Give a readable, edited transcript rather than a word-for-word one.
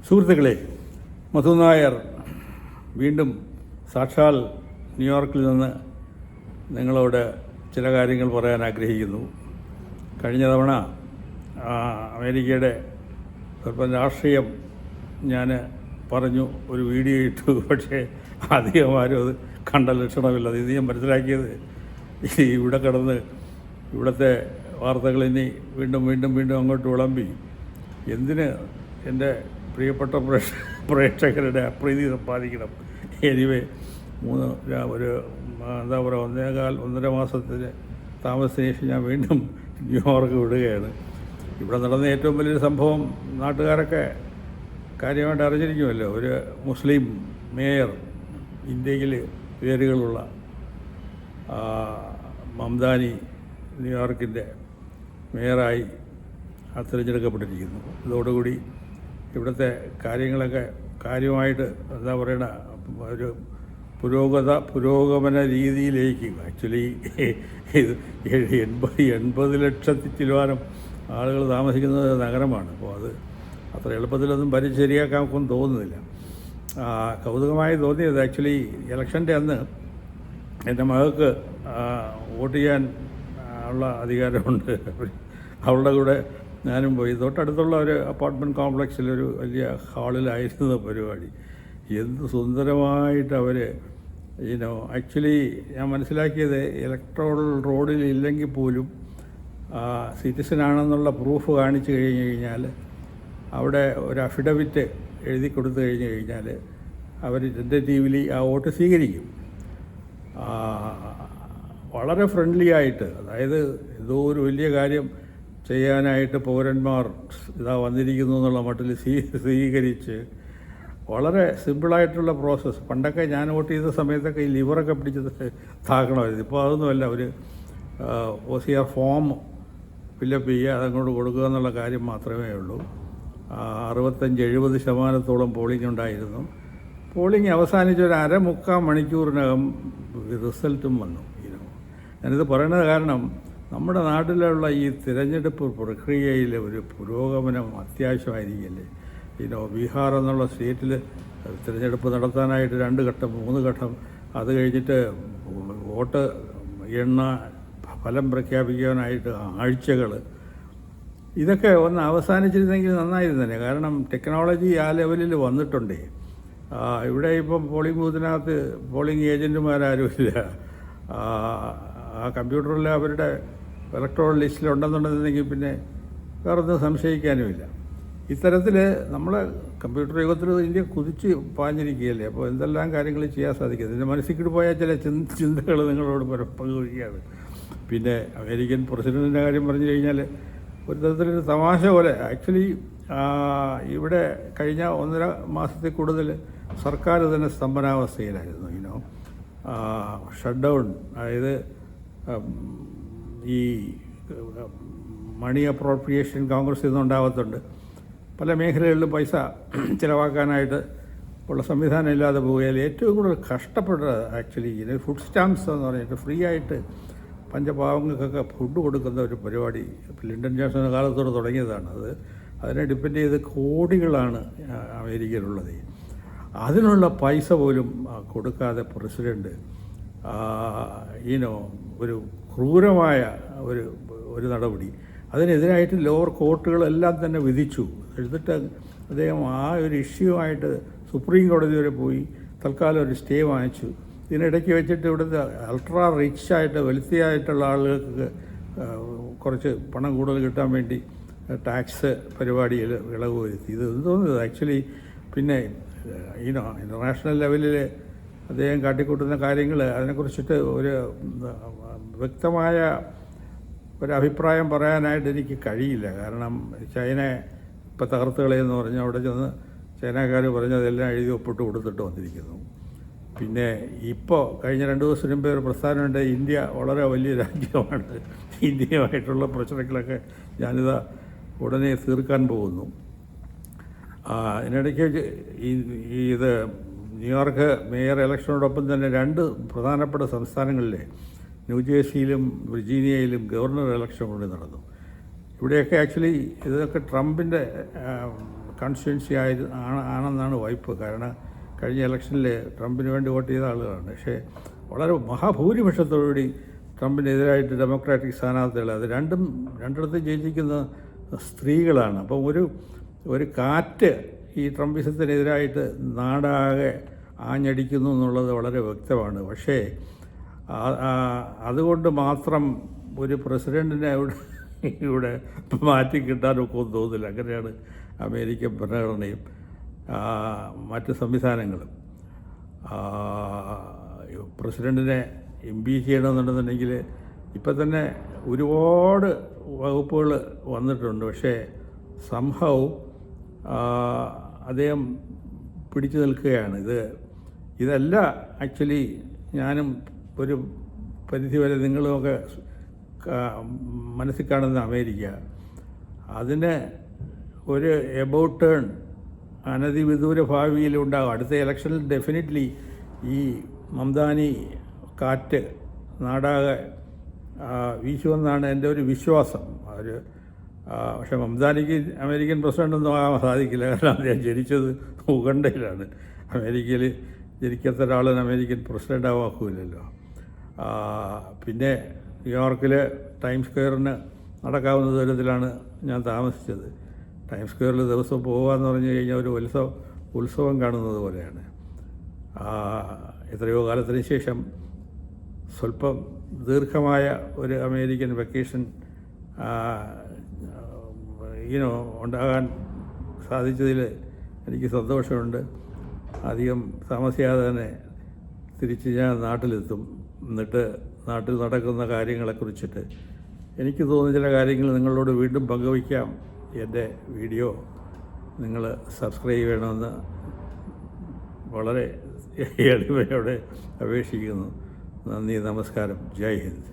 സുഹൃത്തുക്കളെ, മധു നായർ വീണ്ടും സാക്ഷാൽ ന്യൂയോർക്കിൽ നിന്ന് നിങ്ങളോട് ചില കാര്യങ്ങൾ പറയാൻ ആഗ്രഹിക്കുന്നു. കഴിഞ്ഞ തവണ അമേരിക്കയുടെ സ്വല്പം രാഷ്ട്രീയം ഞാൻ പറഞ്ഞു, ഒരു വീഡിയോ ഇട്ടു. പക്ഷേ അധികം ആരും അത് കണ്ട ലക്ഷണമില്ല. ഇത് ഞാൻ മനസ്സിലാക്കിയത് ഇവിടെ കിടന്ന് ഇവിടുത്തെ വാർത്തകൾ ഇനി വീണ്ടും വീണ്ടും വീണ്ടും അങ്ങോട്ട് വിളമ്പി എന്തിന് എൻ്റെ പ്രിയപ്പെട്ട പ്രേക്ഷകരുടെ അപ്രീതി സമ്പാദിക്കണം. എനിവേ ഒരു എന്താ പറയുക, 1.5 മാസത്തിന് താമസത്തിന് ശേഷം ഞാൻ വീണ്ടും ന്യൂയോർക്ക് വിടുകയാണ്. ഇവിടെ നടന്ന ഏറ്റവും വലിയൊരു സംഭവം നാട്ടുകാരൊക്കെ കാര്യമായിട്ട് അറിഞ്ഞിരിക്കുമല്ലോ. ഒരു മുസ്ലിം മേയർ, ഇന്ത്യയിൽ പേരുകളുള്ള മംദാനി ന്യൂയോർക്കിൻ്റെ മേയറായി തിരഞ്ഞെടുക്കപ്പെട്ടിരിക്കുന്നു. ഇതോടുകൂടി ഇവിടുത്തെ കാര്യങ്ങളൊക്കെ കാര്യമായിട്ട് എന്താ പറയണ ഒരു പുരോഗമന രീതിയിലേക്ക്, ആക്ച്വലി 80 ലക്ഷത്തിൽ ചിലവാനം ആളുകൾ താമസിക്കുന്നത് നഗരമാണ്. അപ്പോൾ അത് അത്ര എളുപ്പത്തിലൊന്നും ഭരിച്ച് ശരിയാക്കാൻ തോന്നുന്നില്ല. കൗതുകമായി തോന്നിയത് ആക്ച്വലി ഇലക്ഷൻ്റെ അന്ന് എൻ്റെ മകൾക്ക് വോട്ട് ചെയ്യാൻ ഉള്ള അധികാരമുണ്ട്. അവളുടെ കൂടെ ഞാനും പോയി. തൊട്ടടുത്തുള്ള ഒരു അപ്പാർട്ട്മെൻറ്റ് കോംപ്ലക്സിലൊരു വലിയ ഹാളിലായിരുന്നു പരിപാടി. എന്ത് സുന്ദരമായിട്ട് അവർ ആക്ച്വലി ഞാൻ മനസ്സിലാക്കിയത് ഇലക്ട്രോൾ റോഡിൽ ഇല്ലെങ്കിൽ പോലും സിറ്റിസനാണെന്നുള്ള പ്രൂഫ് കാണിച്ചു കഴിഞ്ഞ് കഴിഞ്ഞാൽ അവിടെ ഒരു അഫിഡവിറ്റ് എഴുതി കൊടുത്തു കഴിഞ്ഞ് കഴിഞ്ഞാൽ അവർ ടെൻറ്റേറ്റീവ്ലി ആ വോട്ട് സ്വീകരിക്കും. വളരെ ഫ്രണ്ട്ലി ആയിട്ട്, അതായത് ഏതോ ഒരു വലിയ കാര്യം ചെയ്യാനായിട്ട് പൗരന്മാർ ഇതാ വന്നിരിക്കുന്നു എന്നുള്ള മട്ടിൽ സ്വീകരിച്ച് വളരെ സിമ്പിളായിട്ടുള്ള പ്രോസസ്സ്. പണ്ടൊക്കെ ഞാൻ വോട്ട് ചെയ്ത സമയത്തൊക്കെ ഈ ലിവറൊക്കെ പിടിച്ചത് താക്കണമായിരുന്നു. ഇപ്പോൾ അതൊന്നുമല്ല. ഒരു OCR ഫോം ഫില്ലപ്പ് ചെയ്യുക, അതങ്ങോട്ട് കൊടുക്കുക എന്നുള്ള കാര്യം മാത്രമേ ഉള്ളൂ. 65-70% പോളിംഗ് ഉണ്ടായിരുന്നു. പോളിംഗ് അവസാനിച്ച ഒരു 3/4 മണിക്കൂറിനകം റിസൾട്ടും വന്നു. ഞാനിത് പറയുന്നത് കാരണം നമ്മുടെ നാട്ടിലുള്ള ഈ തിരഞ്ഞെടുപ്പ് പ്രക്രിയയിൽ ഒരു പുരോഗമനം അത്യാവശ്യമായിരിക്കില്ലേ. ബീഹാർ എന്നുള്ള സ്റ്റേറ്റിൽ തിരഞ്ഞെടുപ്പ് നടത്താനായിട്ട് 2 ഘട്ടം 3 ഘട്ടം, അത് കഴിഞ്ഞിട്ട് വോട്ട് ഫലം പ്രഖ്യാപിക്കാനായിട്ട് ആഴ്ചകൾ. ഇതൊക്കെ ഒന്ന് അവസാനിച്ചിരുന്നെങ്കിൽ നന്നായിരുന്നേ. കാരണം ടെക്നോളജി ആ ലെവലിൽ വന്നിട്ടുണ്ടേ. ഇവിടെ ഇപ്പം പോളിംഗ് ബൂത്തിനകത്ത് പോളിംഗ് ഏജൻറ്റുമാരാരുമില്ല. ആ കമ്പ്യൂട്ടറിൽ അവരുടെ ഇലക്ട്രോൾ ലിസ്റ്റിലുണ്ടെന്നുണ്ടെങ്കിൽ പിന്നെ വേറൊന്നും സംശയിക്കാനുമില്ല. ഇത്തരത്തിൽ നമ്മളെ കമ്പ്യൂട്ടർ യുഗത്തിൽ ഇന്ത്യ കുതിച്ച് പാഞ്ഞിരിക്കുകയല്ലേ. അപ്പോൾ എന്തെല്ലാം കാര്യങ്ങൾ ചെയ്യാൻ സാധിക്കും. ഇതിൻ്റെ മനസ്സിൽ പോയാൽ ചില ചിന്തകൾ നിങ്ങളോട് പങ്കുവയ്ക്കുകയാണ്. പിന്നെ അമേരിക്കൻ പ്രസിഡൻറ്റിൻ്റെ കാര്യം പറഞ്ഞു കഴിഞ്ഞാൽ ഒരു തരത്തിലൊരു തമാശ പോലെ. ആക്ച്വലി ഇവിടെ കഴിഞ്ഞ 1.5 മാസത്തിൽ കൂടുതൽ സർക്കാർ തന്നെ സ്തംഭനാവസ്ഥയിലായിരുന്നു. ഷട്ട് ഡൗൺ, അതായത് ഈ മണി അപ്രോപ്രിയേഷൻ കോൺഗ്രസിൽ നിന്നുണ്ടാകത്തുണ്ട്. പല മേഖലകളിലും പൈസ ചിലവാക്കാനായിട്ട് ഉള്ള സംവിധാനം ഇല്ലാതെ പോവുകയാൽ ഏറ്റവും കൂടുതൽ കഷ്ടപ്പെട്ടത് ആക്ച്വലി ഫുഡ് സ്റ്റാമ്പ്സ് എന്ന് പറഞ്ഞിട്ട് ഫ്രീ ആയിട്ട് പഞ്ചപാവങ്ങൾക്കൊക്കെ ഫുഡ് കൊടുക്കുന്ന ഒരു പരിപാടി ലിൻഡൻ ജോൺസൺ കാലത്തോടെ തുടങ്ങിയതാണ്. അതിനെ ഡിപ്പെൻഡ് ചെയ്ത് കോടികളാണ് അമേരിക്കയിലുള്ളത്. അതിനുള്ള പൈസ പോലും കൊടുക്കാതെ പ്രസിഡൻറ്റ് ഒരു ക്രൂരമായ ഒരു നടപടി, അതിനെതിരായിട്ട് ലോവർ കോർട്ടുകളെല്ലാം തന്നെ വിധിച്ചു. എന്നിട്ട് അദ്ദേഹം ആ ഒരു ഇഷ്യൂമായിട്ട് സുപ്രീം കോടതി വരെ പോയി തൽക്കാലം ഒരു സ്റ്റേ വാങ്ങിച്ചു. ഇതിനിടയ്ക്ക് വെച്ചിട്ട് ഇവിടുത്തെ അൾട്രാ റിച്ചായിട്ട് വെൽത്തിയായിട്ടുള്ള ആളുകൾക്ക് കുറച്ച് പണം കൂടുതൽ കിട്ടാൻ വേണ്ടി ടാക്സ് പരിപാടിയിൽ ഇളവ് വരുത്തി. ഇത് തോന്നുന്നത് ആക്ച്വലി പിന്നെ ഇൻ്റർനാഷണൽ ലെവലിൽ അദ്ദേഹം കാട്ടിക്കൂട്ടുന്ന കാര്യങ്ങൾ അതിനെക്കുറിച്ചിട്ട് ഒരു വ്യക്തമായ ഒരു അഭിപ്രായം പറയാനായിട്ട് എനിക്ക് കഴിയില്ല. കാരണം ചൈന ഇപ്പോൾ തകർത്ത് കളയെന്ന് പറഞ്ഞ് അവിടെ ചെന്ന് ചൈനക്കാർ പറഞ്ഞതെല്ലാം എഴുതി ഒപ്പിട്ട് കൊടുത്തിട്ട് വന്നിരിക്കുന്നു. പിന്നെ ഇപ്പോൾ കഴിഞ്ഞ 2 ദിവസത്തിന് മുമ്പേ ഒരു പ്രസ്ഥാനമുണ്ട്, ഇന്ത്യ വളരെ വലിയ രാജ്യമാണ്, ഇന്ത്യയുമായിട്ടുള്ള പ്രശ്നങ്ങളൊക്കെ ഞാനിതാ ഉടനെ തീർക്കാൻ പോകുന്നു. ഇതിനിടയ്ക്ക് ഇത് ന്യൂയോർക്ക് മേയർ ഇലക്ഷനോടൊപ്പം തന്നെ 2 പ്രധാനപ്പെട്ട സംസ്ഥാനങ്ങളിലെ ന്യൂജേഴ്സിയിലും വിർജീനിയയിലും ഗവർണർ ഇലക്ഷൻ കൂടി നടന്നു. ഇവിടെയൊക്കെ ആക്ച്വലി ഇതൊക്കെ കോൺസ്റ്റിറ്റ്യുവൻസി ആണെന്നാണ് വായ്പ. കാരണം കഴിഞ്ഞ ഇലക്ഷനിൽ ട്രംപിന് വേണ്ടി വോട്ട് ചെയ്ത ആളുകളാണ്. പക്ഷേ വളരെ മഹാഭൂരിപക്ഷത്തോടുകൂടി ട്രംപിനെതിരായിട്ട് ഡെമോക്രാറ്റിക് സ്ഥാനാർത്ഥികൾ, അത് രണ്ടിടത്തും ജയിച്ചിരിക്കുന്ന സ്ത്രീകളാണ്. അപ്പം ഒരു കാറ്റ് ഈ ട്രംപിസത്തിനെതിരായിട്ട് നാടാകെ ആഞ്ഞടിക്കുന്നു എന്നുള്ളത് വളരെ വ്യക്തമാണ്. പക്ഷേ അതുകൊണ്ട് മാത്രം ഒരു പ്രസിഡൻറ്റിനെ ഇവിടെ മാറ്റി കിട്ടാനൊക്കെ ഒന്നും തോന്നില്ല. അങ്ങനെയാണ് അമേരിക്കൻ ഭരണഘടനയും മറ്റ് സംവിധാനങ്ങളും. പ്രസിഡൻറ്റിനെ ഇംപീച്ച് ചെയ്യണമെന്നുണ്ടെന്നുണ്ടെങ്കിൽ ഇപ്പം തന്നെ ഒരുപാട് വകുപ്പുകൾ വന്നിട്ടുണ്ട്. പക്ഷേ സംഭവം അദ്ദേഹം പിടിച്ചു നിൽക്കുകയാണ്. ഇതല്ല ആക്ച്വലി ഞാനും ഒരു പരിധിവരെ നിങ്ങളുമൊക്കെ മനസ്സിൽ കാണുന്ന അമേരിക്ക. അതിന് ഒരു എബൌട്ട് ടേൺ അനധിവിദൂര ഭാവിയിലുണ്ടാകും. അടുത്ത ഇലക്ഷനിൽ ഡെഫിനറ്റ്ലി ഈ മംദാനി കാറ്റ് നാടാകെ വീശുമെന്നാണ് എൻ്റെ ഒരു വിശ്വാസം. പക്ഷേ മംദാനിക്ക് അമേരിക്കൻ പ്രസിഡൻ്റൊന്നും ആകാൻ സാധിക്കില്ല. കാരണം അദ്ദേഹം ജനിച്ചത് ഉഗണ്ടയിലാണ്. അമേരിക്കയിൽ ജനിക്കാത്ത ഒരാളിന് അമേരിക്കൻ പ്രസിഡൻ്റ് ആവാക്കില്ലല്ലോ. പിന്നെ ന്യൂയോർക്കിൽ ടൈം സ്ക്വയറിന് നടക്കാവുന്ന ദൂരത്തിലാണ് ഞാൻ താമസിച്ചത്. ടൈം സ്ക്വയറിൽ ദിവസം പോകുകയെന്ന് പറഞ്ഞു കഴിഞ്ഞാൽ ഒരു ഉത്സവം കാണുന്നത് പോലെയാണ്. എത്രയോ കാലത്തിന് ശേഷം സ്വല്പം ദീർഘമായ ഒരു അമേരിക്കൻ വെക്കേഷൻ ഉണ്ടാകാൻ സാധിച്ചതിൽ എനിക്ക് സന്തോഷമുണ്ട്. അധികം താമസിയാതെ തന്നെ തിരിച്ച് ഞാൻ നാട്ടിലെത്തും. എന്നിട്ട് നാട്ടിൽ നടക്കുന്ന കാര്യങ്ങളെക്കുറിച്ചിട്ട് എനിക്ക് തോന്നുന്ന ചില കാര്യങ്ങൾ നിങ്ങളോട് വീണ്ടും പങ്കുവയ്ക്കാം. എൻ്റെ വീഡിയോ നിങ്ങൾ സബ്സ്ക്രൈബ് ചെയ്യണമെന്ന് വളരെ എളിമയോടെ അപേക്ഷിക്കുന്നു. നന്ദി, നമസ്കാരം, ജയ് ഹിന്ദ്.